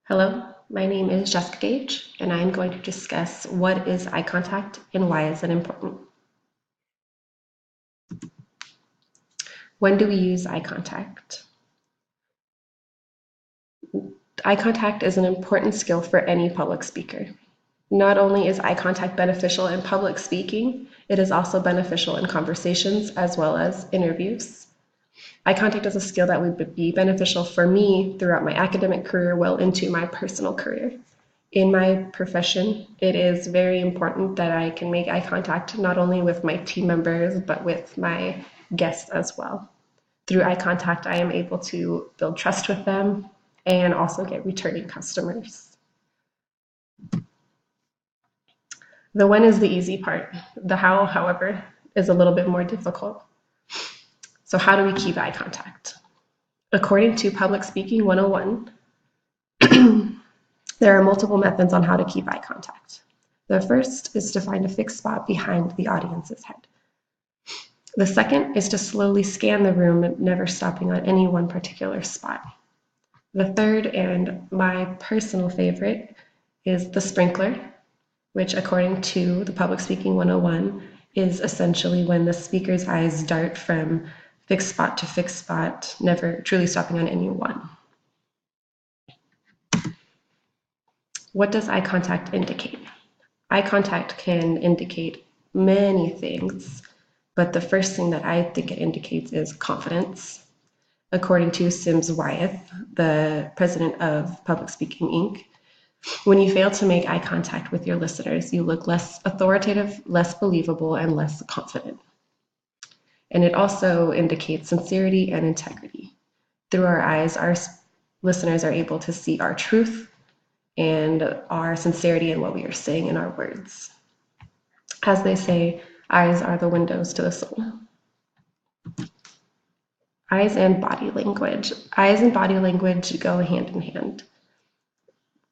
Hello, my name is Jessica Gage, and I am going to discuss what is eye contact and why is it important. When do we use eye contact? Eye contact is an important skill for any public speaker. Not only is eye contact beneficial in public speaking, it is also beneficial in conversations as well as interviews. Eye contact is a skill that would be beneficial for me throughout my academic career, well into my personal career. In my profession, it is very important that I can make eye contact not only with my team members, but with my guests as well. Through eye contact, I am able to build trust with them and also get returning customers. The when is the easy part. The how, however, is a little bit more difficult. So, how do we keep eye contact? According to Public Speaking 101, there are multiple methods on how to keep eye contact. The first is to find a fixed spot behind the audience's head. The second is to slowly scan the room, never stopping on any one particular spot. The third, and my personal favorite, is the sprinkler, which according to the Public Speaking 101 is essentially when the speaker's eyes dart from fixed spot to fixed spot, never truly stopping on any one. What does eye contact indicate? Eye contact can indicate many things, but the first thing that I think it indicates is confidence. According to Sims Wyeth, the president of Public Speaking Inc., when you fail to make eye contact with your listeners, you look less authoritative, less believable, and less confident. And it also indicates sincerity and integrity. Through our eyes, our listeners are able to see our truth and our sincerity in what we are saying in our words. As they say, eyes are the windows to the soul. Eyes and body language. Eyes and body language go hand in hand.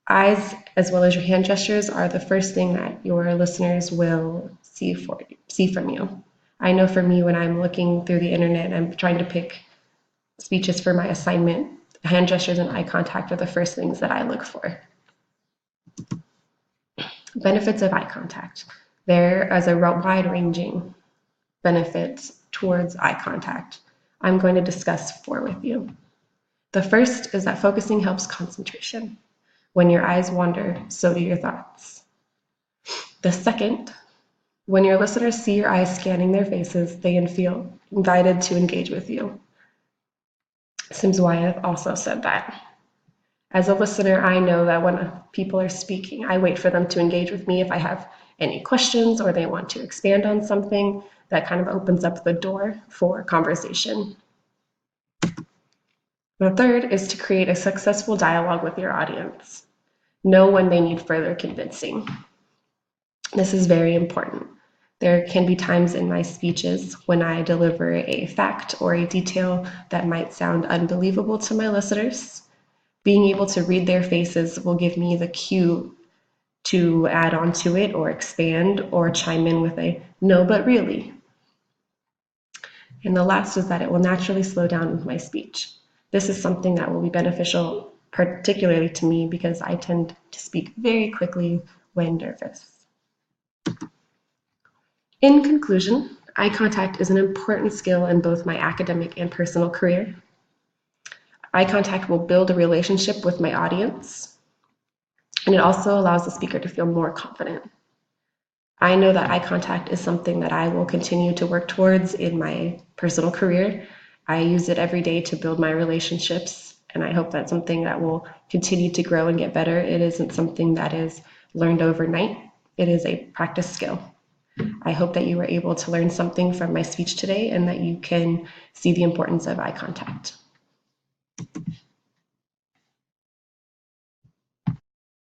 Eyes, as well as your hand gestures, are the first thing that your listeners will see from you. I know for me, when I'm looking through the internet, I'm trying to pick speeches for my assignment, hand gestures and eye contact are the first things that I look for. Benefits of eye contact. There is a wide-ranging benefits towards eye contact. I'm going to discuss 4 with you. The first is that focusing helps concentration. When your eyes wander, so do your thoughts. The second, when your listeners see your eyes scanning their faces, they feel invited to engage with you. Sims Wyeth also said that. As a listener, I know that when people are speaking, I wait for them to engage with me if I have any questions or they want to expand on something. That kind of opens up the door for conversation. The third is to create a successful dialogue with your audience. Know when they need further convincing. This is very important. There can be times in my speeches when I deliver a fact or a detail that might sound unbelievable to my listeners. Being able to read their faces will give me the cue to add on to it or expand or chime in with a no, but really. And the last is that it will naturally slow down my speech. This is something that will be beneficial, particularly to me, because I tend to speak very quickly when nervous. In conclusion, eye contact is an important skill in both my academic and personal career. Eye contact will build a relationship with my audience, and it also allows the speaker to feel more confident. I know that eye contact is something that I will continue to work towards in my personal career. I use it every day to build my relationships, and I hope that's something that will continue to grow and get better. It isn't something that is learned overnight. It is a practice skill. I hope that you were able to learn something from my speech today and that you can see the importance of eye contact.